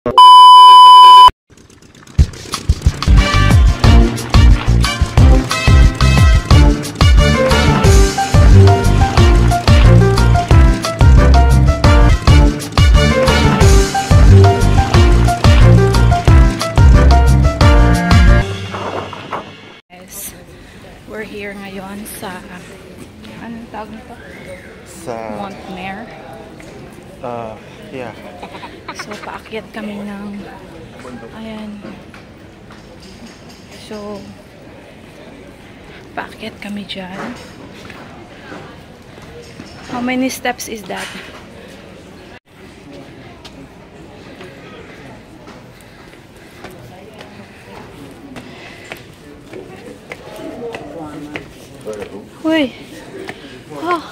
We're here ngayon sa anong tawag nito? Sa Montmere. Yeah. So paakyat kami ng ayan. So paakyat kami dyan. How many steps is that? Uy! Oh!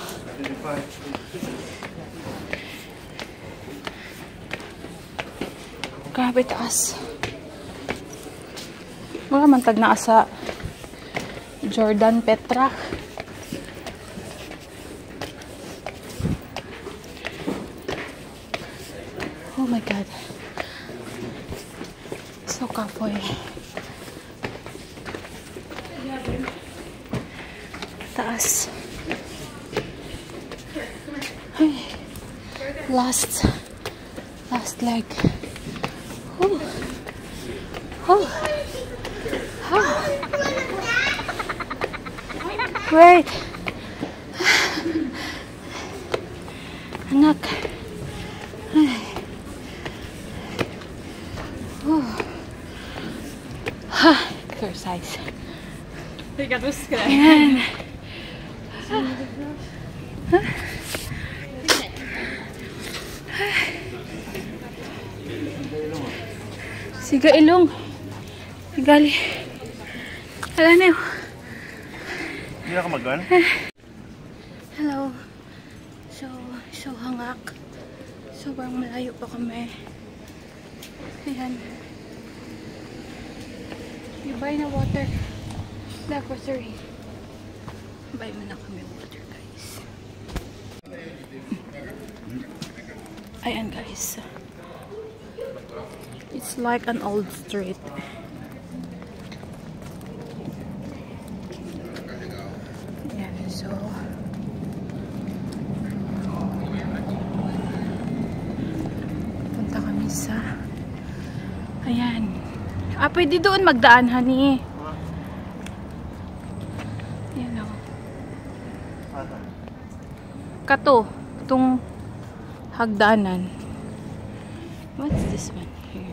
Grabe taas. Wala man tag naa sa Jordan Petra. Oh my God. So kapoy. Taas. Ay. Last leg. Oh. Oh. Oh. Wait. Anak. Ay. Oh. Ha. Exercise. Ayan. Siga ilong. Sigali. Hala na yun. Hindi na ka mag-gun? Hello. So hangak. Sobrang malayo pa kami. Ayan. You buy na water. The grocery. Buy mo na kami water, guys. Ayan, guys. It's like an old street. Ayan, so punta kami sa ayan. Pwede doon magdaan, honey. Ayan o. Kato. Itong hagdanan. What's this one here?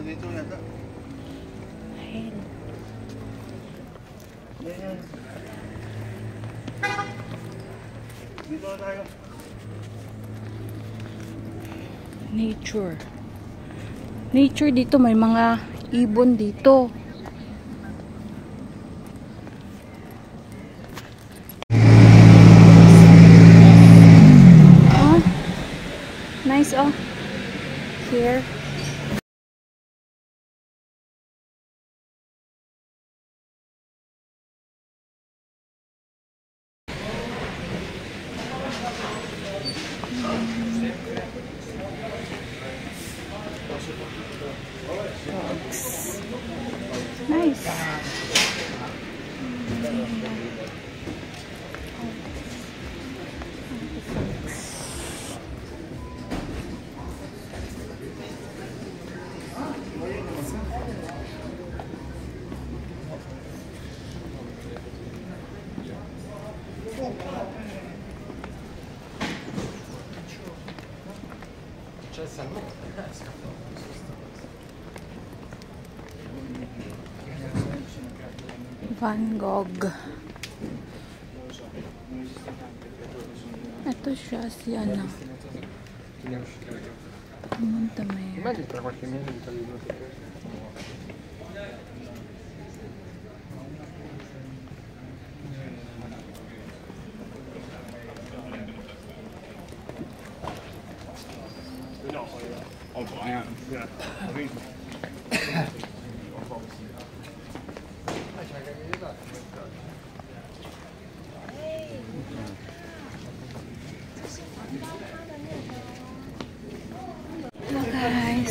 Dito yata. Ayan. Dito na tayo. Nature dito, may mga ibon dito. Oh, nice oh. Here. Nice. Van Gogh. Ito siya, si ano. Montmere.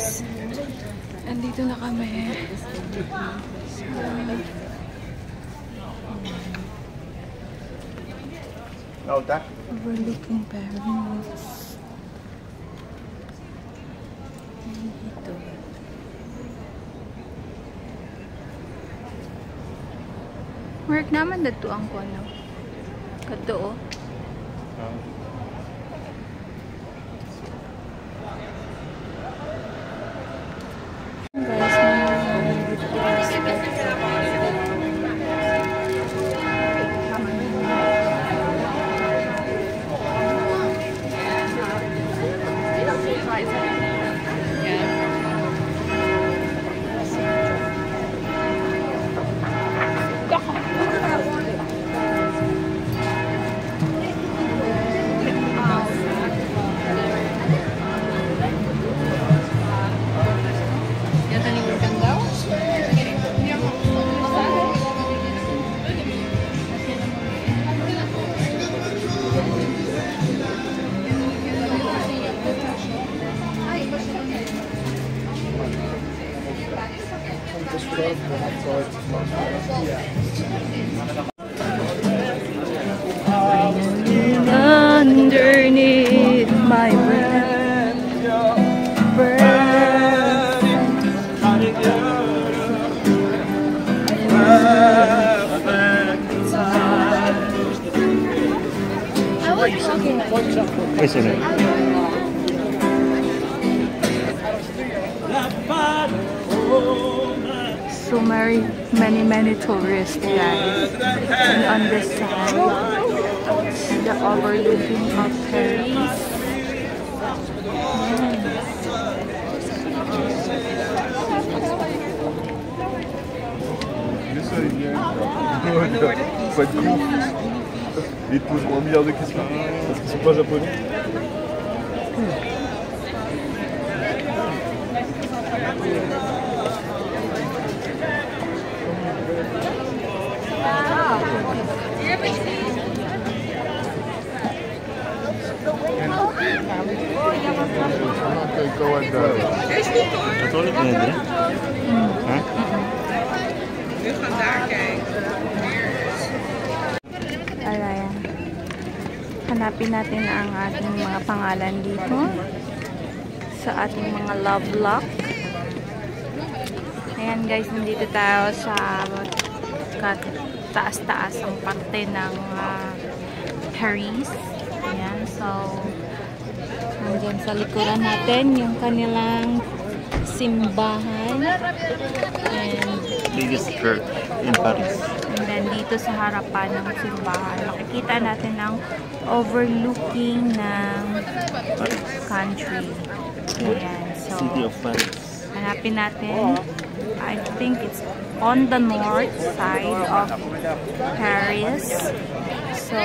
guys. Andito na kami. Oh, that? Overlooking Paris. Dito. Work naman dito ang kono. Kato. Underneath my breath, Wait a minute. so many tourists guys, and on this side the overlooking of Paris. Faut être con. Ils te poseront 1 milliard de questions parce qu'ils sont pas japonais. Dat hoor ik niet, hè? Huh? Nu gaan daar kijken. Ayan. Hanapin natin ang ating mga pangalan dito sa ating mga love lock. Ayan guys, nandito tayo sa taas-taas ang parte ng Paris. Ayan, so nandyan sa likuran natin yung kanilang simbahan. And Biggest church in Paris. And then dito sa harapan ng simbahan, makikita natin ang overlooking ng country. Ayan, so City of Paris. hanapin natin. I think it's on the north side of Paris. So,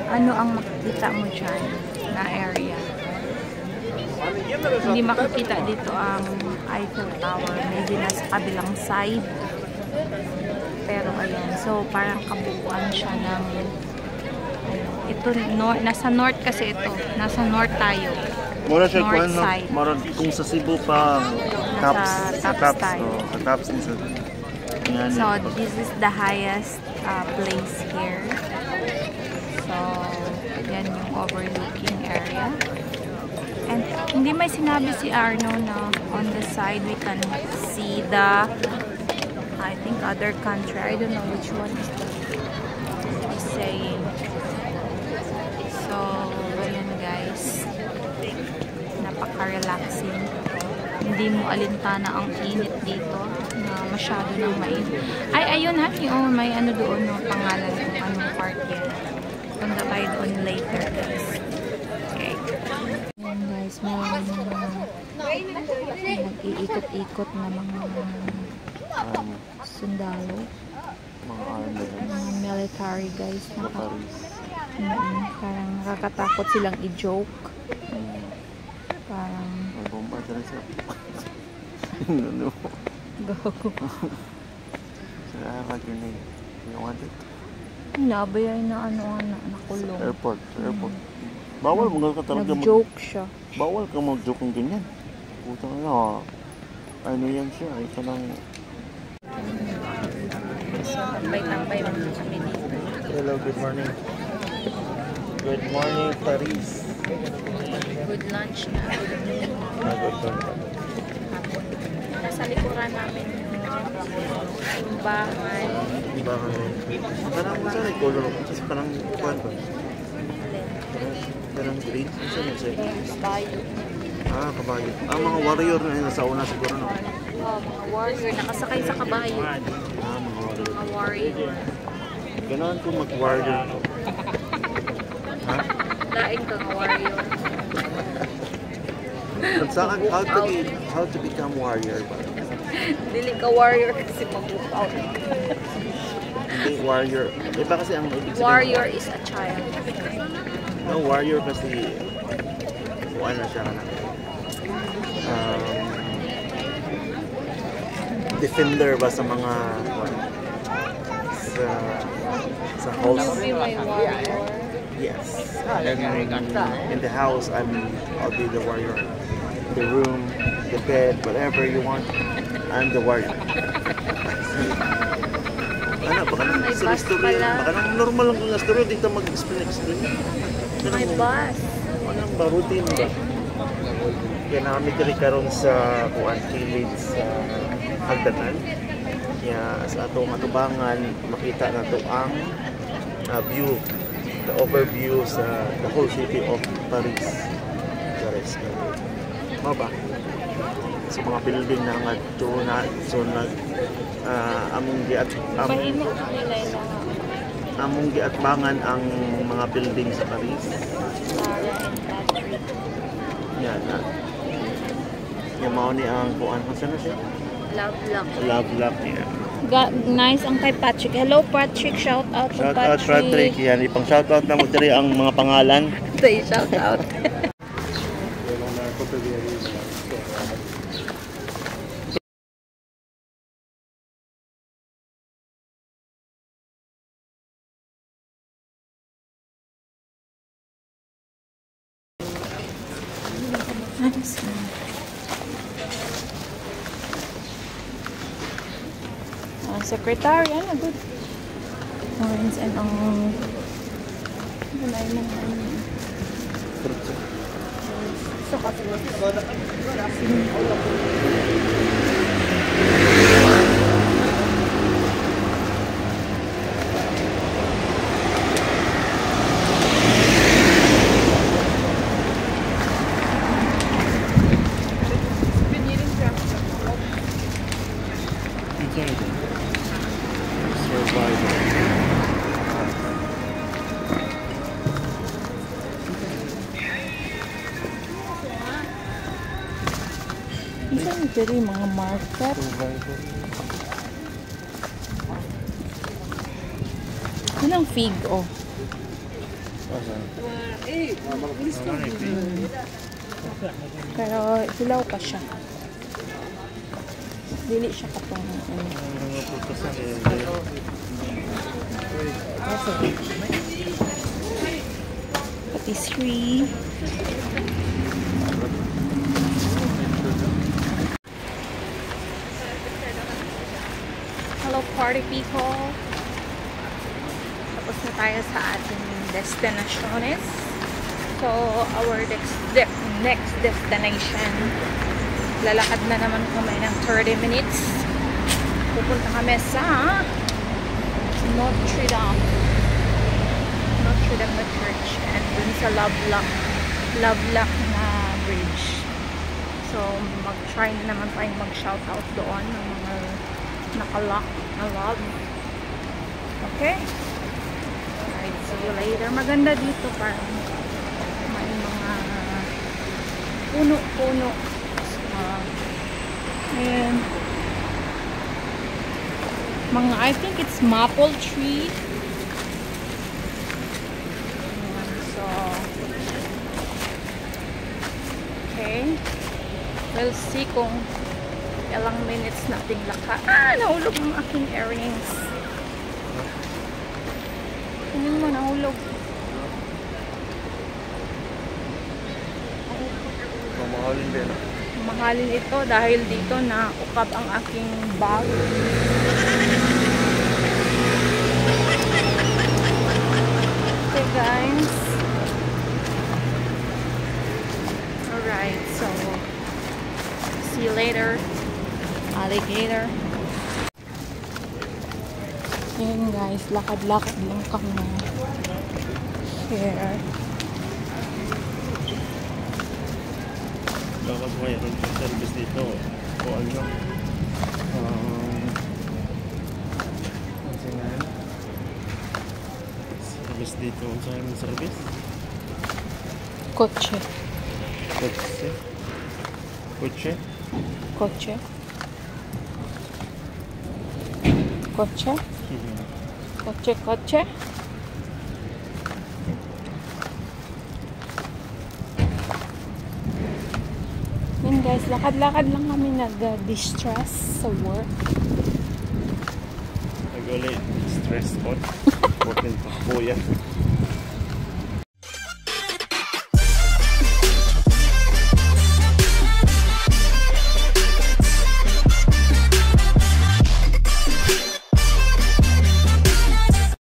ano ang makikita mo dyan na area? Hindi makikita dito ang Eiffel Tower. Maybe nasa kabilang side. Pero ayan. So, parang kabuuan siya ng ito, nasa north kasi ito. Nasa north tayo. Mura siya North kung ano, side. kung sa Cebu pa, Caps. Caps tayo. Sa Caps din sa... Yan, So, this is the highest place here. So, yan yung overlooking area. And hindi may sinabi si Arno na on the side we can see the, I think, other country. I don't know which one is he's saying. So, ayan guys. Napaka-relaxing. Hindi mo alintana ang init dito na masyado nang mainit. Ay, ayun ha. Yung may ano doon, no, pangalan kung anong part yan. Punta tayo doon later guys. Okay. Ayan guys, meron mga nag-iikot-ikot na mga sundalo. mga army. Mga military guys. Sa Paris. Parang nakakatakot silang i-joke. Parang May bomba dyan sa... Ano? gago. Sila makinig. You want it? Nabayay na nakulong. Airport. Bawal mo ka talaga Nag-joke siya. Bawal ka mag-joke ng ganyan. Putang na. Ano yan siya? Ito lang. So, tambay-tambay lang kami dito. Hello, good morning. Good morning, Paris. Good lunch na. Good morning. Nasa likuran namin yung bahay. Bakang parang saan ay color? Kasi parang kuwan ba? Parang green? Saan yun sa'yo? Bayo. Ah, kabayo. Ah, mga warrior na yun. Nasa una siguro, no? Oh, mga warrior. Nakasakay sa kabayo. Ah, mga warrior. Mga warrior. Ganoon kung mag-warrior ko. Ha? Laing ka nga warrior. Saan, how to become warrior ba? Dili ka warrior kasi mag-out. Hindi, warrior. Iba kasi ang ibig sabihin. Warrior is a child. No, warrior kasi kung ano siya na. Defender ba sa mga sa house? You be my warrior. Yes. In the house, I'll be the warrior. The room, the bed, whatever you want, I'm the warrior. Ano, baka nang May sa bus story, pala. baka nang normal lang kung story, dito mag-explain. My bus. Anong ba, routine ba? Kaya namin diri karon sa kuan kilid sa hagdanan. Kaya sa atong atubangan makita na to ang view, the overview sa the whole city of Paris. Paris. Mo ba? Sa mga building na nga to na so nag among Mahimok ang nila yung among giatbangan ang mga building sa Paris. Sarah and Patrick. Yan na. Yung mao ni ang kuan sa na siya? Love luck. Love luck niya. Nice ang kay Patrick. Hello Patrick, shout out to Shout out Patrick. Yan, ipang shout out na mo diri ang mga pangalan. Say shout out. Secretary, ano, good. Orange and gulay mo. So, isang diri mga market. Anong fig, oh. Pero hilaw pa siya. Dili siya katong patisserie. Hello party people. Tapos na tayo sa ating destinationes. So our next destination, lalakad na naman kami ng 30 minutes. Pupunta kami sa Notre Dame na church and dun sa Lovelock na bridge. So mag-try na naman tayong mag-shoutout doon ng mga nakalock na love. Okay? Alright, see you later. Maganda dito, parang may mga puno-puno. And mga, I think it's maple tree. So okay, we'll see kung ilang minutes nating laka. Nahulog ang aking earrings. Tingnan mo, nahulog. Mamahalin din. Mahalin ito dahil dito na ukap ang aking bag. Okay guys. Alright, so see you later. Alligator. Ayan guys, lakad-lakad lang kami. Here. Dapat mayroon sa service dito. O ano? Ano nga? Service dito. Saan yung service? Kotse. Kotse? Kotse? Kotse. Kotse. Kotse, kotse. Yun guys, lakad-lakad lang kami nag-distress sa work. Nag-ulit. Stress out. Working pa po yan.